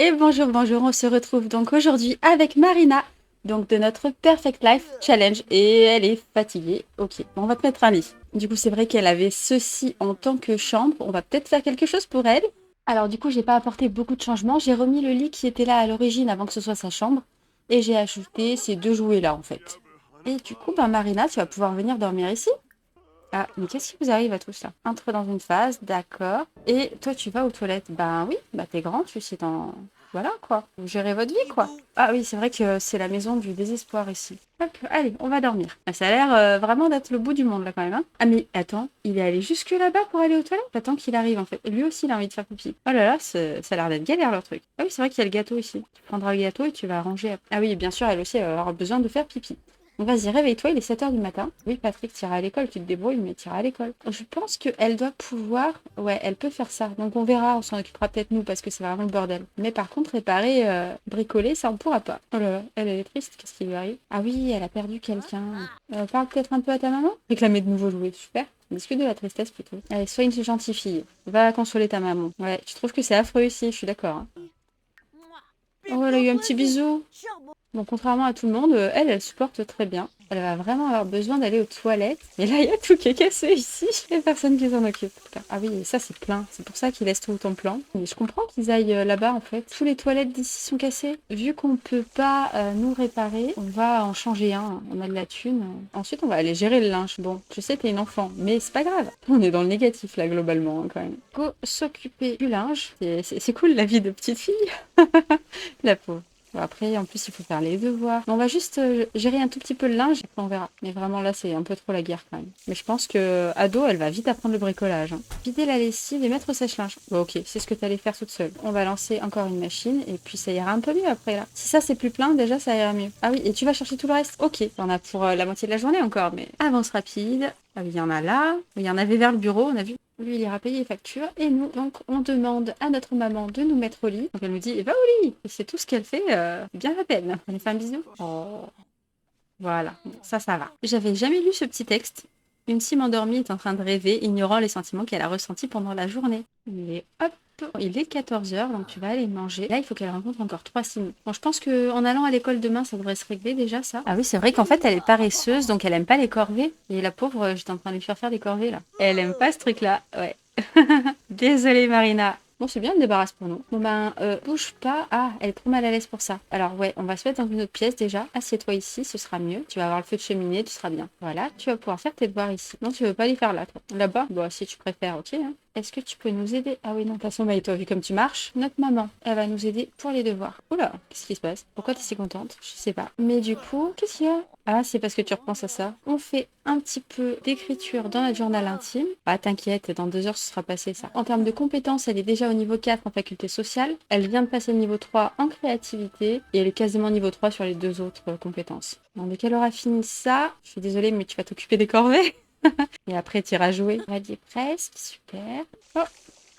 Et bonjour, bonjour, on se retrouve donc aujourd'hui avec Marina, donc de notre Perfect Life Challenge, et elle est fatiguée. Ok, bon, on va te mettre un lit. Du coup, c'est vrai qu'elle avait ceci en tant que chambre, on va peut-être faire quelque chose pour elle. Alors du coup, j'ai pas apporté beaucoup de changements, j'ai remis le lit qui était là à l'origine avant que ce soit sa chambre, et j'ai ajouté ces deux jouets là en fait. Et du coup, ben Marina, tu vas pouvoir venir dormir ici. Ah, mais qu'est-ce qui vous arrive à tous là? Entre dans une phase, d'accord. Et toi, tu vas aux toilettes? Ben oui, bah t'es grand, tu sais dans... Voilà quoi, vous gérez votre vie quoi. Ah oui, c'est vrai que c'est la maison du désespoir ici. Hop, allez, on va dormir. Ah, ça a l'air vraiment d'être le bout du monde là quand même. Hein. Ah mais attends, il est allé jusque là-bas pour aller aux toilettes? Attends qu'il arrive en fait. Lui aussi il a envie de faire pipi. Oh là là, ça a l'air d'être galère leur truc. Ah oui, c'est vrai qu'il y a le gâteau ici. Tu prendras le gâteau et tu vas arranger. Ah oui, bien sûr, elle aussi elle va avoir besoin de faire pipi. Donc vas-y, réveille-toi, il est 7 heures du matin. Oui, Patrick, tu iras à l'école, tu te débrouilles, mais tu iras à l'école. Je pense qu'elle doit pouvoir... Ouais, elle peut faire ça. Donc on verra, on s'en occupera peut-être nous, parce que c'est vraiment le bordel. Mais par contre, réparer, bricoler, ça on pourra pas. Oh là là, elle est triste, qu'est-ce qui lui arrive? Ah oui, elle a perdu quelqu'un. Parle peut-être un peu à ta maman? Réclamer de nouveaux jouets, super. Discute de la tristesse plutôt. Allez, sois une gentille fille. Va consoler ta maman. Ouais, tu trouves que c'est affreux ici, je suis d'accord. Hein. Oh, elle a eu un petit bisou. Bon, contrairement à tout le monde, elle supporte très bien. Elle va vraiment avoir besoin d'aller aux toilettes. Et là, il y a tout qui est cassé ici. Il n'y a personne qui s'en occupe. Ah oui, et ça, c'est plein. C'est pour ça qu'ils laissent tout autant plan. Mais je comprends qu'ils aillent là-bas, en fait. Tous les toilettes d'ici sont cassées. Vu qu'on peut pas nous réparer, on va en changer un. On a de la thune. Ensuite, on va aller gérer le linge. Bon, je sais, t'es une enfant, mais c'est pas grave. On est dans le négatif, là, globalement, hein, quand même. Go s'occuper du linge. C'est cool, la vie de petite fille. La pauvre. Bon, après, en plus, il faut faire les devoirs. On va juste gérer un tout petit peu le linge, et après on verra. Mais vraiment, là, c'est un peu trop la guerre quand même. Mais je pense que ado, elle va vite apprendre le bricolage. Hein. Vider la lessive et mettre au sèche-linge. Bon, ok, c'est ce que tu allais faire toute seule. On va lancer encore une machine, et puis ça ira un peu mieux après, là. Si ça, c'est plus plein, déjà, ça ira mieux. Ah oui, et tu vas chercher tout le reste? Ok, on a pour la moitié de la journée encore, mais avance rapide. Ah oui, il y en a là. Il y en avait vers le bureau, on a vu. Lui, il ira payer les factures. Et nous, donc, on demande à notre maman de nous mettre au lit. Donc, elle nous dit, va au lit. Et c'est tout ce qu'elle fait, bien la peine. On lui fait un bisou. Oh, voilà. Bon, ça va. J'avais jamais lu ce petit texte. Une cime endormie est en train de rêver, ignorant les sentiments qu'elle a ressentis pendant la journée. Mais hop, il est 14 heures, donc tu vas aller manger. Là, il faut qu'elle rencontre encore 3 cimes. Bon, je pense qu'en allant à l'école demain, ça devrait se régler déjà, ça. Ah oui, c'est vrai qu'en fait, elle est paresseuse, donc elle aime pas les corvées. Et la pauvre, j'étais en train de lui faire des corvées, là. Elle aime pas ce truc-là, ouais. Désolée, Marina. Bon, c'est bien, elle débarrasse pour nous. Bon ben, bouge pas. Ah, elle est trop mal à l'aise pour ça. Alors ouais, on va se mettre dans une autre pièce déjà. Assieds-toi ici, ce sera mieux. Tu vas avoir le feu de cheminée, tu seras bien. Voilà, tu vas pouvoir faire tes devoirs ici. Non, tu veux pas les faire là, toi. Là-bas? Bon, si tu préfères, ok. Hein. Est-ce que tu peux nous aider? Ah oui, non, t'as sommeil, toi, vu comme tu marches. Notre maman, elle va nous aider pour les devoirs. Oula, qu'est-ce qui se passe? Pourquoi t'es si contente? Je sais pas. Mais du coup, qu'est-ce qu'il y a? Ah, c'est parce que tu repenses à ça. On fait un petit peu d'écriture dans notre journal intime. Ah, t'inquiète, dans 2 heures, ce sera passé ça. En termes de compétences, elle est déjà au niveau 4 en faculté sociale. Elle vient de passer le niveau 3 en créativité. Et elle est quasiment niveau 3 sur les deux autres compétences. Bon, dès qu'elle aura fini ça, je suis désolée, mais tu vas t'occuper des corvées. Et après, tu iras jouer. On va dire presque, super. Oh,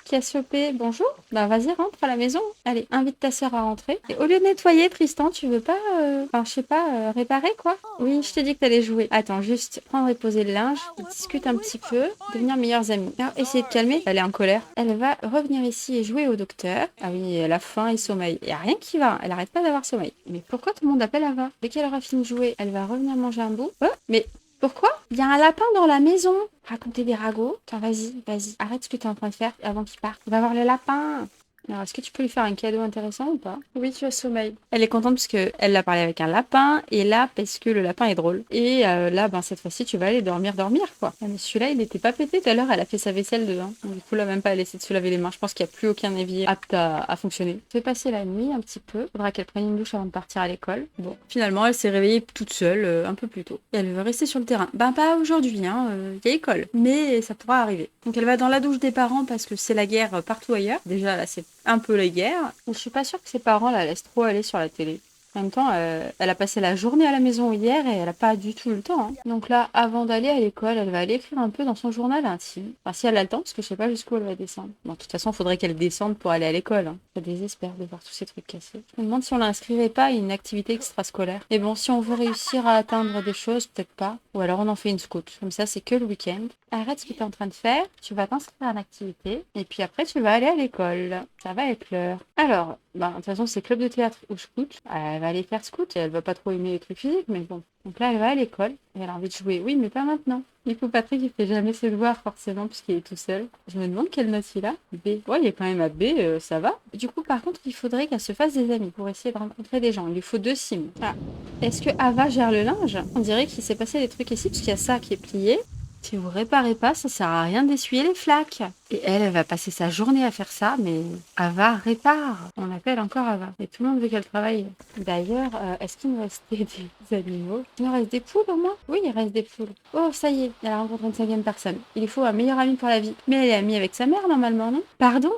qui a chopé? Bonjour. Bah vas-y, rentre à la maison. Allez, invite ta sœur à rentrer. Et au lieu de nettoyer, Tristan, tu veux pas, enfin, je sais pas, réparer quoi? Oui, je t'ai dit que t'allais jouer. Attends, juste prendre et poser le linge. Ils discutent un petit peu, devenir meilleurs amis. Alors, essayez de calmer. Elle est en colère. Elle va revenir ici et jouer au docteur. Ah oui, elle a faim et sommeil. Il y a rien qui va. Elle arrête pas d'avoir sommeil. Mais pourquoi tout le monde appelle Ava? Dès qu'elle aura fini de jouer, elle va revenir manger un bout. Oh, mais pourquoi? Il y a un lapin dans la maison. Raconter des ragots. Tiens, vas-y. Arrête ce que tu es en train de faire avant qu'il parte. On va voir le lapin. Alors, est-ce que tu peux lui faire un cadeau intéressant ou pas? Oui, tu as sommeil. Elle est contente parce qu'elle l'a parlé avec un lapin. Et là, parce que le lapin est drôle. Et là, ben, cette fois-ci, tu vas aller dormir, quoi. Ah, mais celui-là, il n'était pas pété tout à l'heure. Elle a fait sa vaisselle dedans. Du coup, là, même pas, elle essaie de se laver les mains. Je pense qu'il n'y a plus aucun évier apte à fonctionner. Je vais passer la nuit un petit peu. Faudra qu'elle prenne une douche avant de partir à l'école. Bon, finalement, elle s'est réveillée toute seule, un peu plus tôt. Et elle veut rester sur le terrain. Ben, pas aujourd'hui, hein. Il y a école. Mais ça pourra arriver. Donc, elle va dans la douche des parents parce que c'est la guerre partout ailleurs. Déjà, là, c'est un peu la guerre. Je suis pas sûre que ses parents la laissent trop aller sur la télé. En même temps, elle a passé la journée à la maison hier et elle a pas du tout le temps. Hein. Donc là, avant d'aller à l'école, elle va aller écrire un peu dans son journal intime. Enfin, si elle a le temps, parce que je sais pas jusqu'où elle va descendre. Bon, de toute façon, il faudrait qu'elle descende pour aller à l'école. Hein. Ça désespère de voir tous ces trucs cassés. Je me demande si on l'inscrirait pas à une activité extrascolaire. Mais bon, si on veut réussir à atteindre des choses, peut-être pas. Ou alors on en fait une scout. Comme ça, c'est que le week-end. Arrête ce que tu es en train de faire. Tu vas t'inscrire à une activité. Et puis après, tu vas aller à l'école. Ça va être l'heure. Alors, Bah, de toute façon, c'est club de théâtre ou scout. Elle va aller faire scout et elle va pas trop aimer les trucs physiques, mais bon. Donc là, elle va à l'école et elle a envie de jouer. Oui, mais pas maintenant. Du coup, Patrick, il fait jamais ses devoirs forcément puisqu'il est tout seul. Je me demande quelle note il a. B. Ouais, il est quand même à B, ça va. Du coup, par contre, il faudrait qu'elle se fasse des amis pour essayer de rencontrer des gens. Il lui faut 2 sims. Ah. Est-ce que Ava gère le linge? On dirait qu'il s'est passé des trucs ici parce qu'il y a ça qui est plié. Si vous réparez pas, ça sert à rien d'essuyer les flaques. Et elle va passer sa journée à faire ça, mais Ava répare. On l'appelle encore Ava. Et tout le monde veut qu'elle travaille. D'ailleurs, est-ce qu'il nous restait des animaux? Il nous reste des poules au moins? Oui, il reste des poules. Oh, ça y est, elle a rencontré une 5e personne. Il lui faut un meilleur ami pour la vie. Mais elle est amie avec sa mère normalement, non? Pardon?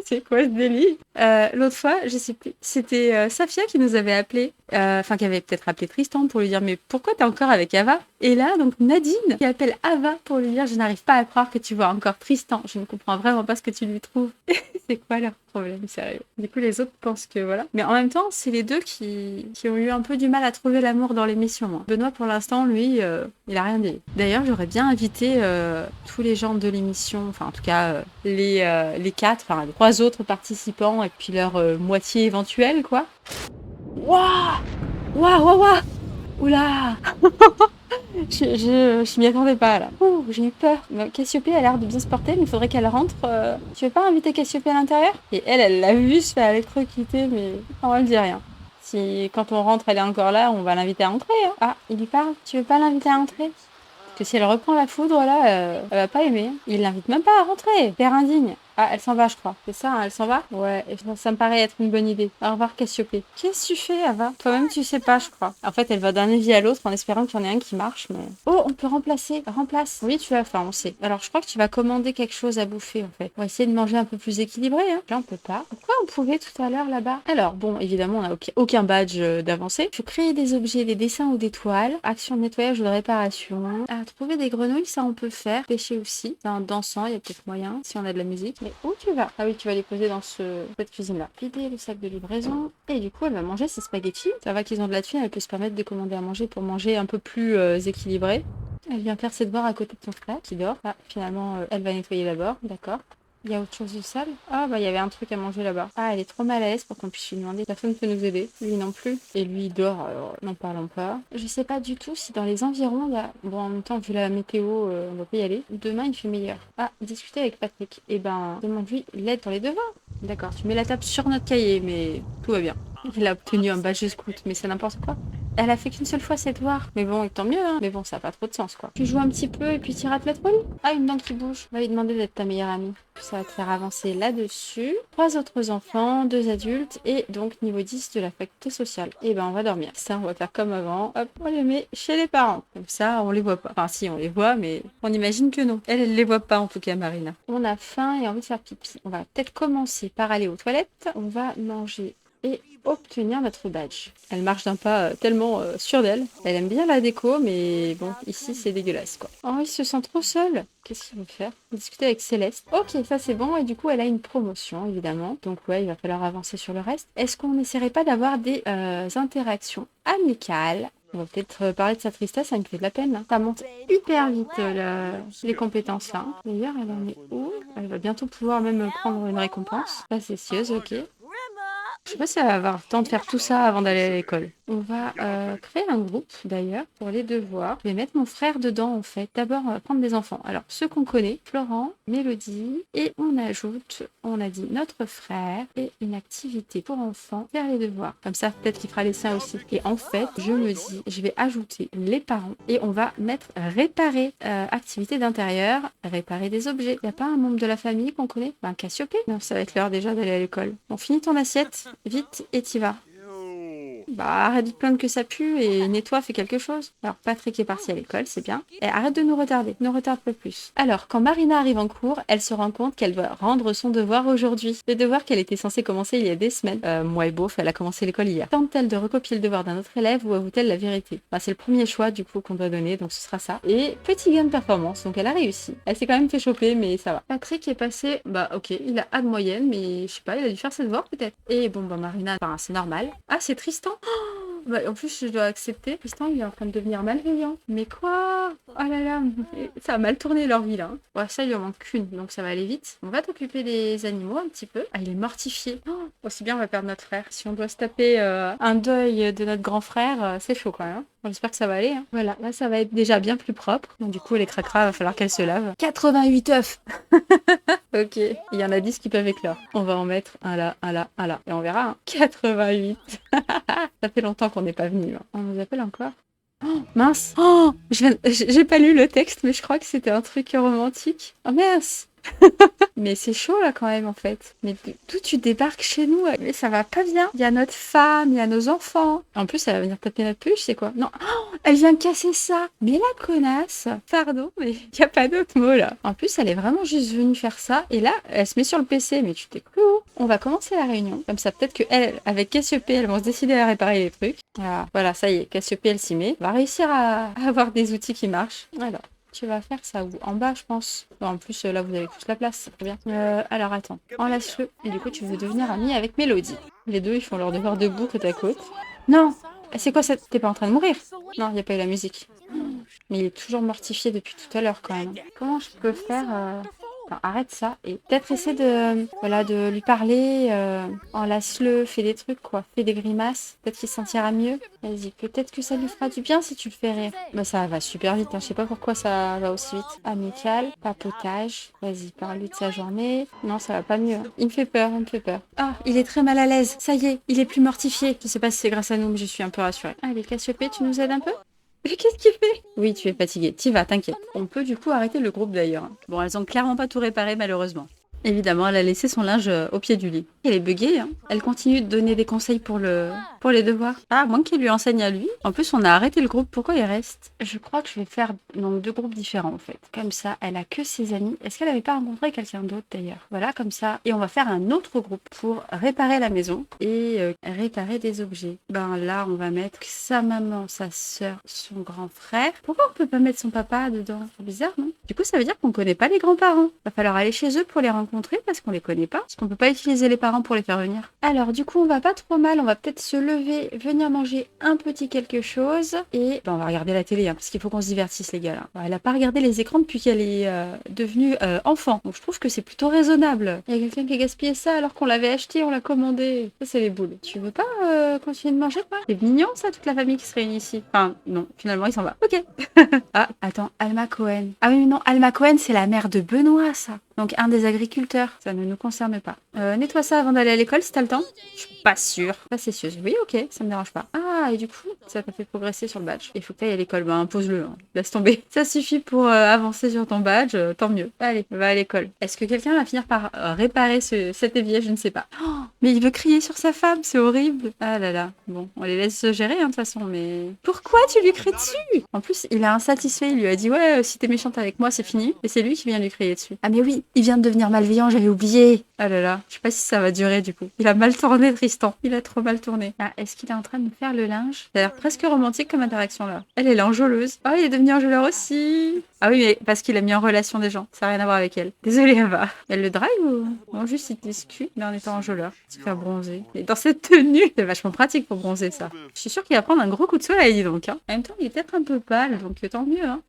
C'est quoi ce délire? L'autre fois, je sais plus, c'était Safia qui nous avait appelé, enfin qui avait peut-être appelé Tristan pour lui dire mais pourquoi t'es encore avec Ava? Et là, donc Nadine qui appelle Ava pour lui dire je n'arrive pas à croire que tu vois encore Tristan, je ne comprends vraiment pas ce que tu lui trouves. C'est quoi leur problème, sérieux? Du coup, les autres pensent que voilà. Mais en même temps, c'est les deux qui ont eu un peu du mal à trouver l'amour dans l'émission. Hein. Benoît, pour l'instant, lui, il a rien dit. D'ailleurs, j'aurais bien invité tous les gens de l'émission, enfin en tout cas les 4, enfin les 3 autres participants et puis leur moitié éventuelle, quoi. Waouh! Waouh, waouh, waouh! Oula! Je m'y attendais pas là. Ouh, j'ai eu peur. Cassiopée a l'air de bien se porter, mais il faudrait qu'elle rentre. Tu veux pas inviter Cassiopée à l'intérieur? Et elle l'a vu se faire électrocuter, mais on ne dit rien. Si quand on rentre, elle est encore là, on va l'inviter à entrer. Hein. Ah, il lui parle. Tu veux pas l'inviter à entrer? Parce que si elle reprend la foudre là, elle va pas aimer. Il l'invite même pas à rentrer. Père indigne. Ah, elle s'en va, je crois. C'est ça, hein, elle s'en va? Ouais, et ça me paraît être une bonne idée. Au revoir, Cassiopée. Qu'est-ce que tu fais, Ava? Toi-même, tu sais pas, je crois. En fait, elle va d'un évier à l'autre en espérant qu'il y en ait un qui marche, mais... Oh, on peut remplacer. Remplace. Oui, tu as faim, on sait. Alors, je crois que tu vas commander quelque chose à bouffer, en fait. On va essayer de manger un peu plus équilibré, hein. Là, on peut pas. Pourquoi on pouvait tout à l'heure, là-bas? Alors, bon, évidemment, on n'a aucun badge d'avancée. Il faut créer des objets, des dessins ou des toiles. Action de nettoyage ou de réparation. Ah, trouver des grenouilles, ça, on peut faire. Pêcher aussi. En dansant, il y a peut-être moyen, si on a de la musique. Mais où tu vas? Ah oui, tu vas les poser dans cette cuisine-là. Vider le sac de livraison. Et du coup, elle va manger ses spaghettis. Ça va qu'ils ont de la thune, elle peut se permettre de commander à manger pour manger un peu plus équilibré. Elle vient faire ses devoirs à côté de son frère qui dort. Ah, finalement, elle va nettoyer d'abord. D'accord. Il y a autre chose de sale? Ah, bah, il y avait un truc à manger là-bas. Ah, elle est trop mal à l'aise pour qu'on puisse lui demander. Personne ne peut nous aider. Lui non plus. Et lui, il dort, alors n'en parlons pas. Je sais pas du tout si dans les environs, il y a... Bon, en même temps, vu la météo, on va pas y aller. Demain, il fait meilleur. Ah, discuter avec Patrick. Eh ben, demande-lui l'aide pour les devoirs. D'accord, tu mets la table sur notre cahier, mais tout va bien. Il a obtenu un badge de scout, mais c'est n'importe quoi. Elle a fait qu'une seule fois ses devoirs. Mais bon, tant mieux, hein. Mais bon, ça n'a pas trop de sens, quoi. Tu joues un petit peu et puis tu iras te mettre au lit. Ah, une dent qui bouge. Va lui demander d'être ta meilleure amie. Ça va te faire avancer là-dessus. 3 autres enfants, 2 adultes et donc niveau 10 de la faculté sociale. Et ben, on va dormir. Ça, on va faire comme avant. Hop, on les met chez les parents. Comme ça, on les voit pas. Enfin, si, on les voit, mais on imagine que non. Elle les voit pas, en tout cas, Marina. On a faim et envie de faire pipi. On va peut-être commencer par aller aux toilettes. On va manger et obtenir notre badge. Elle marche d'un pas tellement sûre d'elle. Elle aime bien la déco, mais bon, ici c'est dégueulasse quoi. Oh, il se sent trop seul. Qu'est-ce qu'il veut faire? Discuter avec Céleste. Ok, ça c'est bon, et du coup elle a une promotion évidemment. Donc ouais, il va falloir avancer sur le reste. Est-ce qu'on n'essaierait pas d'avoir des interactions amicales? On va peut-être parler de sa tristesse, ça me fait de la peine. Hein. Ça monte hyper vite les compétences là. D'ailleurs, elle en est où? Elle va bientôt pouvoir même prendre une récompense. Facétieuse, ok. Je sais pas si elle va avoir le temps de faire tout ça avant d'aller à l'école. On va créer un groupe d'ailleurs pour les devoirs. Je vais mettre mon frère dedans en fait. D'abord, on va prendre des enfants. Alors, ceux qu'on connaît, Florent, Mélodie, et on ajoute, on a dit notre frère et une activité pour enfants, faire les devoirs. Comme ça, peut-être qu'il fera les siens aussi. Et en fait, je me dis, je vais ajouter les parents et on va mettre réparer, activité d'intérieur, réparer des objets. Il n'y a pas un membre de la famille qu'on connaît? Ben, Cassiopée. Non, ça va être l'heure déjà d'aller à l'école. Bon, finis ton assiette. Vite, et t'y vas. Bah, arrête de te plaindre que ça pue et nettoie, fais quelque chose. Alors, Patrick est parti à l'école, c'est bien. Et arrête de nous retarder, ne retarde pas plus. Alors, quand Marina arrive en cours, elle se rend compte qu'elle doit rendre son devoir aujourd'hui. Le devoir qu'elle était censée commencer il y a des semaines. Moi et beauf, elle a commencé l'école hier. Tente-t-elle de recopier le devoir d'un autre élève ou avoue-t-elle la vérité? Bah, c'est le premier choix du coup qu'on doit donner, donc ce sera ça. Et petit gain de performance, donc elle a réussi. Elle s'est quand même fait choper, mais ça va. Patrick est passé, bah ok, il a A de moyenne, mais je sais pas, il a dû faire ses devoirs peut-être. Et bon, bah Marina, enfin, c'est normal. Ah, c'est Tristan? Bah, en plus, je dois accepter. Tristan, il est en train de devenir malveillant. Mais quoi? Oh là là, ça a mal tourné leur vie là. Ouais, ça, il en manque qu'une, donc ça va aller vite. On va t'occuper des animaux un petit peu. Ah, il est mortifié. Oh, Aussi bien on va perdre notre frère. Si on doit se taper un deuil de notre grand frère, c'est chaud quand même. Bon, j'espère que ça va aller. Hein. Voilà, là ça va être déjà bien plus propre. Donc du coup les cracras, va falloir qu'elles se lavent. 88 œufs. Ok, il y en a 10 qui peuvent éclore. On va en mettre un là, un là, un là. Et on verra. Hein. 88. Ça fait longtemps qu'on n'est pas venu. Hein. On nous appelle encore. Oh, mince. Oh, j'ai pas lu le texte, mais je crois que c'était un truc romantique. Oh mince. Mais c'est chaud là quand même en fait. Mais d'où tu débarques chez nous? Mais ça va pas bien. Il y a notre femme, il y a nos enfants. En plus, elle va venir taper notre peluche, c'est quoi? Non, oh, elle vient casser ça. Mais la connasse. Pardon, mais il n'y a pas d'autre mot là. En plus, elle est vraiment juste venue faire ça. Et là, elle se met sur le PC. Mais tu t'es cru. On va commencer la réunion. Comme ça, peut-être que elle, avec Cassiope, elles vont se décider à réparer les trucs. Voilà, ça y est, Cassiope, elle s'y met. On va réussir à avoir des outils qui marchent. Alors. Tu vas faire ça où? En bas, je pense. Bon, en plus, là, vous avez toute la place, c'est très bien. Alors, attends. Enlace-le. Et du coup, tu veux devenir amie avec Mélodie. Les deux, ils font leur devoir debout côte à côte. Non! C'est quoi ça? T'es pas en train de mourir? Non, il n'y a pas eu la musique. Mais il est toujours mortifié depuis tout à l'heure, quand même. Comment je peux faire Attends, arrête ça. Et peut-être essaie de lui parler. Enlace-le, fais des trucs, quoi. Fais des grimaces. Peut-être qu'il se sentira mieux. Vas-y, peut-être que ça lui fera du bien si tu le fais rire. Bah, ça va super vite, hein. Je sais pas pourquoi ça va aussi vite. Amical, papotage. Vas-y, parle-lui de sa journée. Non, ça va pas mieux. Hein. Il me fait peur, il me fait peur. Ah, il est très mal à l'aise. Ça y est, il est plus mortifié. Je sais pas si c'est grâce à nous, mais je suis un peu rassurée. Allez, Cassiope, tu nous aides un peu? Mais qu'est-ce qu'il fait? Oui, tu es fatiguée. T'y vas, t'inquiète. On peut du coup arrêter le groupe d'ailleurs. Bon, elles ont clairement pas tout réparé malheureusement. Évidemment, elle a laissé son linge au pied du lit. Elle est buggée, hein. Elle continue de donner des conseils pour les devoirs. Ah, à moins qu'elle lui enseigne à lui. En plus, on a arrêté le groupe. Pourquoi il reste? Je crois que je vais faire donc 2 groupes différents en fait. Comme ça, elle a que ses amis. Est-ce qu'elle avait pas rencontré quelqu'un d'autre d'ailleurs? Voilà, comme ça. Et on va faire un autre groupe pour réparer la maison et réparer des objets. Ben là, on va mettre sa maman, sa sœur, son grand frère. Pourquoi on peut pas mettre son papa dedans? C'est bizarre, non? Du coup, ça veut dire qu'on connaît pas les grands-parents. Va falloir aller chez eux pour les rencontrer parce qu'on les connaît pas. Parce qu'on peut pas utiliser les parents pour les faire venir. Alors, du coup, on va pas trop mal. On va peut-être se lever, venir manger un petit quelque chose. Et ben, on va regarder la télé, hein, parce qu'il faut qu'on se divertisse, les gars. Là. Elle a pas regardé les écrans depuis qu'elle est devenue enfant. Donc, je trouve que c'est plutôt raisonnable. Il y a quelqu'un qui a gaspillé ça alors qu'on l'avait acheté, on l'a commandé. Ça, c'est les boules. Tu veux pas continuer de manger, quoi? C'est mignon, ça, toute la famille qui se réunit ici. Enfin, non, finalement, il s'en va. Ok. Ah, attends, Alma Cohen. Ah oui, mais non, Alma Cohen, c'est la mère de Benoît, ça. Donc, un des agriculteurs. Ça ne nous concerne pas. Nettoie ça avant d'aller à l'école, si t'as le temps. Je suis pas sûre. Facétieuse. Oui, ok, ça me dérange pas. Ah, et du coup, ça t'a fait progresser sur le badge. Il faut que t'ailles à l'école. Ben, impose-le. Hein. Laisse tomber. Ça suffit pour avancer sur ton badge. Tant mieux. Allez, va à l'école. Est-ce que quelqu'un va finir par réparer cet évier? Je ne sais pas. Oh, mais il veut crier sur sa femme. C'est horrible. Ah là là. Bon, on les laisse se gérer, hein, de toute façon, mais... Pourquoi tu lui cries dessus? En plus, il est insatisfait. Il lui a dit, ouais, si t'es méchante avec moi, c'est fini. Et c'est lui qui vient lui crier dessus. Ah mais oui, il vient de devenir malveillant, j'avais oublié. Ah là là, je sais pas si ça va durer du coup. Il a mal tourné, Tristan. Il a trop mal tourné. Ah, est-ce qu'il est en train de me faire le linge? Ça a l'air presque romantique comme interaction là. Elle est l'enjôleuse. Oh, il est devenu enjôleur aussi. Ah oui, mais parce qu'il a mis en relation des gens. Ça n'a rien à voir avec elle. Désolée, Ava. Elle le drague ou... Non, juste il discute, mais en étant enjôleur. Se faire bronzer. Et dans cette tenue, c'est vachement pratique pour bronzer ça. Je suis sûre qu'il va prendre un gros coup de soleil, dis donc. Hein. En même temps, il est peut-être un peu pâle, donc tant mieux. Hein.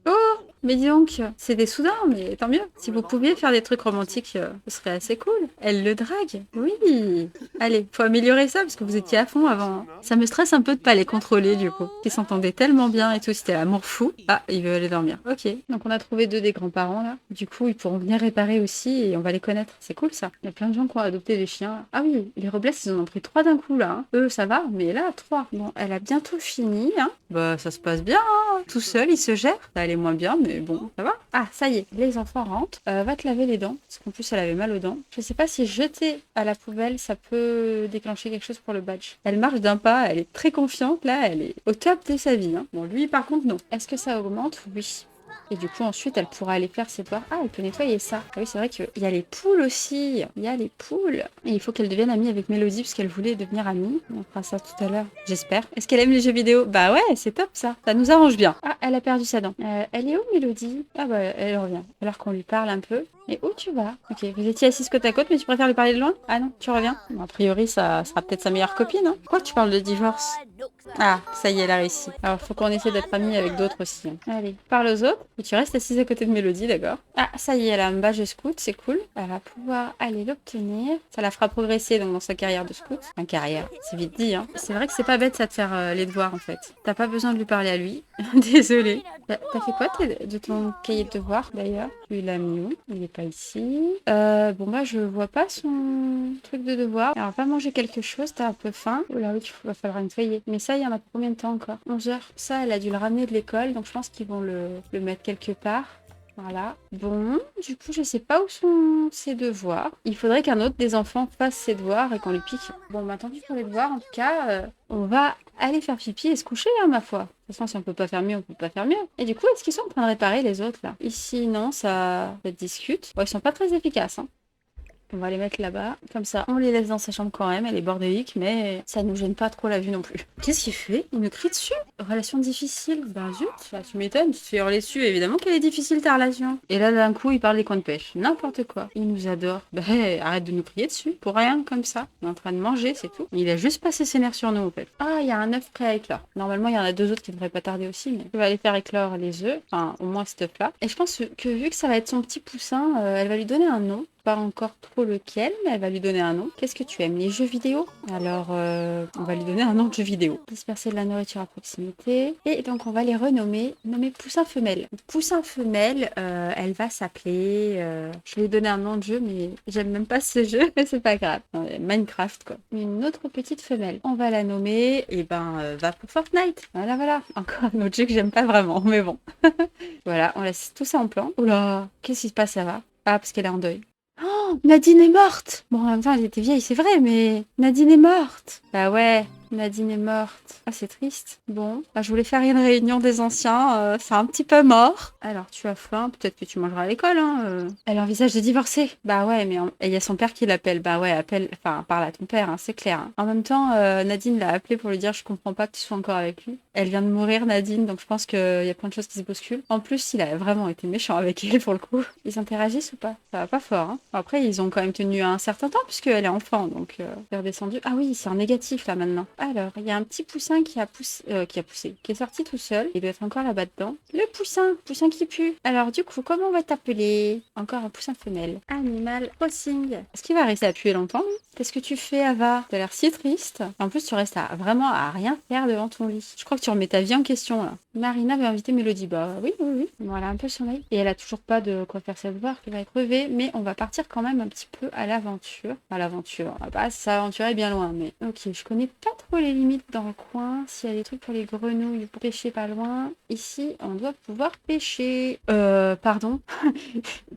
Oh, mais dis donc, c'est des Soudains, mais tant mieux. Si vous pouviez faire des trucs romantiques, ce serait assez cool. Elle le drague. Oui. Allez, faut améliorer ça parce que vous étiez à fond avant. Ça me stresse un peu de pas les contrôler du coup. Ils s'entendaient tellement bien et tout, c'était l'amour fou. Ah, il veut aller dormir. Ok, donc on a trouvé 2 des grands-parents là. Du coup, ils pourront venir réparer aussi et on va les connaître. C'est cool ça. Il y a plein de gens qui ont adopté des chiens. Ah oui, les Robles, ils en ont pris 3 d'un coup là. Hein. Eux, ça va, mais là, 3. Bon, elle a bientôt fini. Hein. Bah, ça se passe bien. Hein. Tout seul, il se gère. Ça allait moins bien, mais bon, ça va. Ah, ça y est, les enfants rentrent. Va te laver les dents, parce qu'en plus, elle avait mal aux dents. Je sais pas si jeter à la poubelle, ça peut déclencher quelque chose pour le badge. Elle marche d'un pas, elle est très confiante. Là, elle est au top de sa vie. Hein. Bon, lui, par contre, non. Est-ce que ça augmente? Oui. Et du coup, ensuite, elle pourra aller faire ses devoirs. Ah, elle peut nettoyer ça. Ah oui, c'est vrai qu'il y a les poules aussi. Il y a les poules. Et il faut qu'elle devienne amie avec Mélodie, parce qu'elle voulait devenir amie. On fera ça tout à l'heure, j'espère. Est-ce qu'elle aime les jeux vidéo? Bah ouais, c'est top ça. Ça nous arrange bien. Ah, elle a perdu sa dent. Elle est où, Mélodie? Ah bah, elle revient. Alors qu'on lui parle un peu. Et où tu vas? Ok, vous étiez assises côte à côte, mais tu préfères lui parler de loin? Ah non, tu reviens? Bon, a priori, ça sera peut-être sa meilleure copine, hein. Pourquoi tu parles de divorce? Ah, ça y est, elle a réussi. Alors, faut qu'on essaie d'être amis avec d'autres aussi, hein. Allez, parle aux autres. Et tu restes assise à côté de Mélodie, d'accord? Ah, ça y est, elle a un badge scout, c'est cool. Elle va pouvoir aller l'obtenir. Ça la fera progresser donc, dans sa carrière de scout. Enfin, carrière, c'est vite dit, hein. C'est vrai que c'est pas bête ça de faire les devoirs en fait. T'as pas besoin de lui parler à lui. Désolée. T'as fait quoi de ton cahier de devoirs d'ailleurs? Tu l'as mis où? Il est pas ici. Bon bah je vois pas son truc de devoir. Alors va manger quelque chose, t'as un peu faim. Oh là oui, il va falloir nettoyer. Mais ça, il y en a pour combien de temps encore? 11 heures. Ça, elle a dû le ramener de l'école, donc je pense qu'ils vont le mettre quelque part. Voilà. Bon, du coup, je sais pas où sont ses devoirs. Il faudrait qu'un autre des enfants fasse ses devoirs et qu'on lui pique. Bon, bah tant pis pour les devoirs. En tout cas, on va aller faire pipi et se coucher, hein, ma foi. De toute façon, si on peut pas faire mieux, on peut pas faire mieux. Et du coup, est-ce qu'ils sont en train de réparer les autres, là? Ici, non, ça discute. Bon, ils sont pas très efficaces, hein. On va les mettre là-bas. Comme ça, on les laisse dans sa chambre quand même. Elle est bordélique, mais ça nous gêne pas trop la vue non plus. Qu'est-ce qu'il fait? Il me crie dessus. Relation difficile. Ben zut, bah, tu m'étonnes. Tu te fais hurler dessus. Évidemment qu'elle est difficile ta relation. Et là, d'un coup, il parle des coins de pêche. N'importe quoi. Il nous adore. Ben, arrête de nous crier dessus. Pour rien, comme ça. On est en train de manger, c'est tout. Il a juste passé ses nerfs sur nous, en fait. Ah, il y a un œuf prêt à éclore. Normalement, il y en a deux autres qui devraient pas tarder aussi, mais je vais aller faire éclore les œufs. Enfin, au moins cet œuf-là. Et je pense que vu que ça va être son petit poussin, elle va lui donner un nom. Pas encore trop lequel, mais elle va lui donner un nom. Qu'est-ce que tu aimes? Les jeux vidéo? Alors, on va lui donner un nom de jeu vidéo. Disperser de la nourriture à proximité. Et donc, on va les nommer poussin femelle. Poussin femelle, elle va s'appeler... je lui ai donné un nom de jeu, mais j'aime même pas ce jeu, mais c'est pas grave. Minecraft, quoi. Une autre petite femelle. On va la nommer, et va pour Fortnite. Voilà, voilà. Encore un autre jeu que j'aime pas vraiment, mais bon. Voilà, on laisse tout ça en plan. Oula, qu'est-ce qui se passe, ça va? Ah, parce qu'elle est en deuil. Oh, Nadine est morte! Bon, en même temps, elle était vieille, c'est vrai, mais Nadine est morte! Bah ouais, Nadine est morte. Ah, c'est triste. Bon, bah, je voulais faire une réunion des anciens, c'est un petit peu mort. Alors, tu as faim, peut-être que tu mangeras à l'école, hein. Elle envisage de divorcer. Bah ouais, mais il y a son père qui l'appelle. Bah ouais, parle à ton père, hein, c'est clair, hein. En même temps, Nadine l'a appelé pour lui dire, je comprends pas que tu sois encore avec lui. Elle vient de mourir, Nadine, donc je pense qu'il y a plein de choses qui se bousculent. En plus, il a vraiment été méchant avec elle, pour le coup. Ils interagissent ou pas? Ça va pas fort, hein. Après, ils ont quand même tenu un certain temps, puisqu'elle est enfant, donc c'est redescendu. Ah oui, c'est en négatif, là, maintenant. Alors, il y a un petit poussin qui a poussé, qui est sorti tout seul. Il doit être encore là-bas dedans. Le poussin qui pue. Alors, du coup, comment on va t'appeler? Encore un poussin femelle. Animal Crossing. Est-ce qu'il va rester à puer longtemps? Qu'est-ce que tu fais, Ava? T'as l'air si triste. En plus, tu restes vraiment à rien faire devant ton lit. Je crois que tu remets ta vie en question, là. Marina veut inviter Mélodie. Bah oui, oui, oui. Voilà, un peu sommeil. Et elle a toujours pas de quoi faire ses devoirs, qui va être crevée. Mais on va partir quand même un petit peu à l'aventure. À l'aventure. On va pas s'aventurer bien loin, mais... Ok, je connais pas trop les limites dans le coin. S'il y a des trucs pour les grenouilles, pour pêcher pas loin. Ici, on doit pouvoir pêcher. Pardon.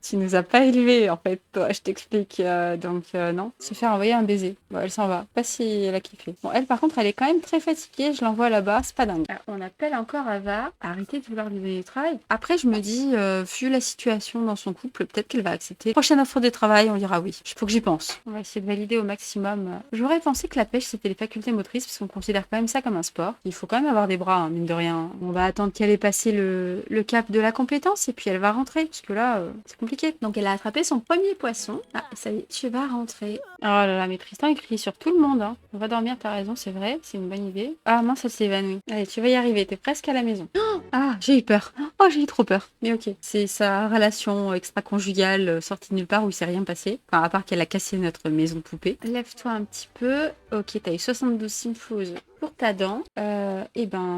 Tu nous as pas élevés, en fait. Toi, je t'explique. Donc, non. Se faire envoyer un baiser. Bon, elle s'en va. Pas si elle a kiffé. Bon, elle, par contre, elle est quand même très fatiguée. Je l'envoie là-bas. C'est pas dingue. On appelle encore Ava. Arrêtez de vouloir lui donner du travail. Après, je me dis, vu la situation dans son couple, peut-être qu'elle va accepter. Prochaine offre de travail, on dira oui. Il faut que j'y pense. On va essayer de valider au maximum. J'aurais pensé que la pêche, c'était les facultés motrices, parce qu'on considère quand même ça comme un sport. Il faut quand même avoir des bras, hein, mine de rien. On va attendre qu'elle ait passé le cap de la compétence, et puis elle va rentrer. Parce que là, c'est compliqué. Donc, elle a attrapé son premier poisson. Ah, ça y est, tu vas rentrer. Oh là là, mais Tristan, il crie sur tout le monde, hein. On va dormir, t'as raison, c'est vrai. C'est une bonne idée. Ah mince, elle s'est évanouie. Allez, tu vas y arriver. T'es presque à la maison. Ah, j'ai eu peur. Oh, j'ai eu trop peur. Mais ok. C'est sa relation extra-conjugale sortie de nulle part où il s'est rien passé. Enfin, à part qu'elle a cassé notre maison poupée. Lève-toi un petit peu. Ok, t'as eu 72 symphoses pour ta dent.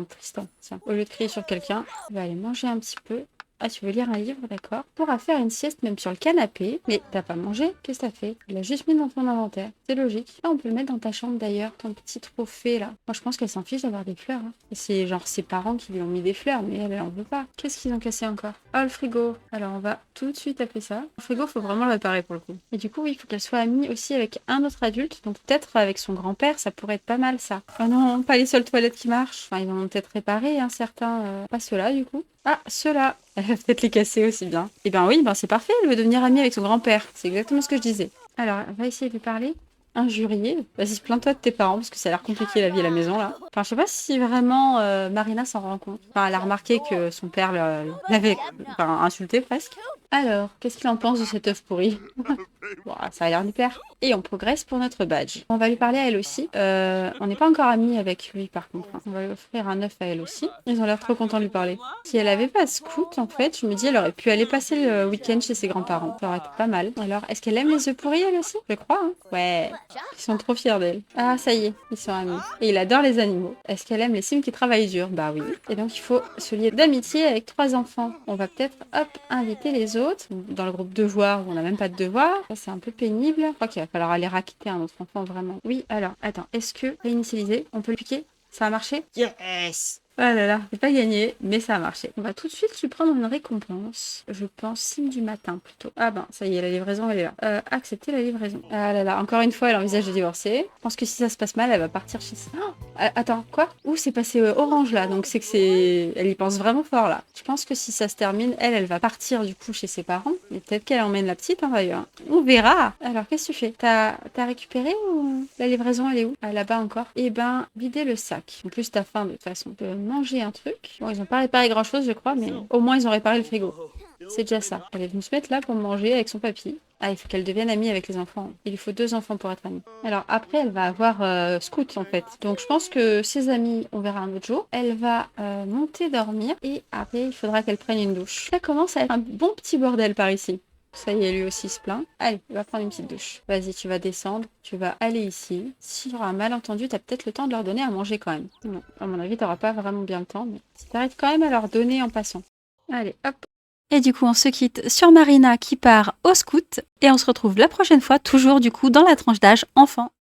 Tristan, tiens, au lieu de crier sur quelqu'un, tu vas aller manger un petit peu. Ah, tu veux lire un livre, d'accord. Tu pourras faire une sieste même sur le canapé. Mais t'as pas mangé? Qu'est-ce que t'as fait? Tu l'as juste mis dans ton inventaire. C'est logique. Ah, on peut le mettre dans ta chambre d'ailleurs, ton petit trophée là. Moi, je pense qu'elle s'en fiche d'avoir des fleurs, hein. Et c'est genre ses parents qui lui ont mis des fleurs, mais elle en veut pas. Qu'est-ce qu'ils ont cassé encore? Oh, le frigo. Alors, on va tout de suite appeler ça. Le frigo, faut vraiment le réparer pour le coup. Et du coup, oui, il faut qu'elle soit amie aussi avec un autre adulte. Donc, peut-être avec son grand-père, ça pourrait être pas mal ça. Oh non, pas les seules toilettes qui marchent. Enfin, ils en ont peut-être réparé, hein, certains. Pas ceux-là, du coup. Ah, ceux-là. Elle va peut-être les casser aussi bien. Eh ben oui, c'est parfait, elle veut devenir amie avec son grand-père. C'est exactement ce que je disais. Alors, on va essayer de lui parler. Injurier. Vas-y, plains-toi de tes parents, parce que ça a l'air compliqué la vie à la maison, là. Enfin, je sais pas si vraiment Marina s'en rend compte. Enfin, elle a remarqué que son père l'avait insulté presque. Alors, qu'est-ce qu'il en pense de cet œuf pourri? Bon, ça a l'air hyper. Et on progresse pour notre badge. On va lui parler à elle aussi. On n'est pas encore amis avec lui par contre. On va lui offrir un œuf à elle aussi. Ils ont l'air trop contents de lui parler. Si elle avait pas scout, en fait, je me dis, elle aurait pu aller passer le week-end chez ses grands-parents. Ça aurait été pas mal. Alors, est-ce qu'elle aime les œufs pourris elle aussi? Je crois, hein. Ouais. Ils sont trop fiers d'elle. Ah, ça y est, ils sont amis. Et il adore les animaux. Est-ce qu'elle aime les sims qui travaillent dur? Bah oui. Et donc, il faut se lier d'amitié avec 3 enfants. On va peut-être, hop, inviter les autres. Dans le groupe devoirs, où on n'a même pas de devoirs. Ça, c'est un peu pénible. Je crois qu'il va falloir aller raqueter un autre enfant, vraiment. Oui, alors, attends. Est-ce que réinitialiser, on peut le piquer? Ça a marché? Yes! Oh là là, j'ai pas gagné, mais ça a marché. On va tout de suite lui prendre une récompense. Je pense sim du matin plutôt. Ah ben, ça y est, la livraison, elle est là. Accepter la livraison. Ah là là, encore une fois, elle envisage de divorcer. Je pense que si ça se passe mal, elle va partir chez... Oh, attends, quoi? Ouh, c'est passé orange là, donc c'est que c'est... Elle y pense vraiment fort là. Je pense que si ça se termine, elle va partir du coup chez ses parents. Et peut-être qu'elle emmène la petite, hein, d'ailleurs. On verra. Alors, qu'est-ce que tu fais? T'as récupéré ou la livraison, elle est où? Ah, là-bas encore. Eh ben, vider le sac. En plus, t'as faim de toute façon. Manger un truc. Bon, ils ont pas réparé grand chose, je crois, mais au moins ils ont réparé le frigo. C'est déjà ça. Elle est venue se mettre là pour manger avec son papy. Ah, il faut qu'elle devienne amie avec les enfants. Il lui faut 2 enfants pour être amie. Alors après, elle va avoir Scout en fait. Donc je pense que ses amis, on verra un autre jour. Elle va monter dormir et après, il faudra qu'elle prenne une douche. Ça commence à être un bon petit bordel par ici. Ça y est, lui aussi se plaint. Allez, il va prendre une petite douche. Vas-y, tu vas descendre. Tu vas aller ici. S'il y aura un malentendu, t'as peut-être le temps de leur donner à manger quand même. Non, à mon avis, t'auras pas vraiment bien le temps, mais si t'arrives quand même à leur donner en passant. Allez, hop. Et du coup, on se quitte sur Marina qui part au scout. Et on se retrouve la prochaine fois, toujours du coup dans la tranche d'âge enfant.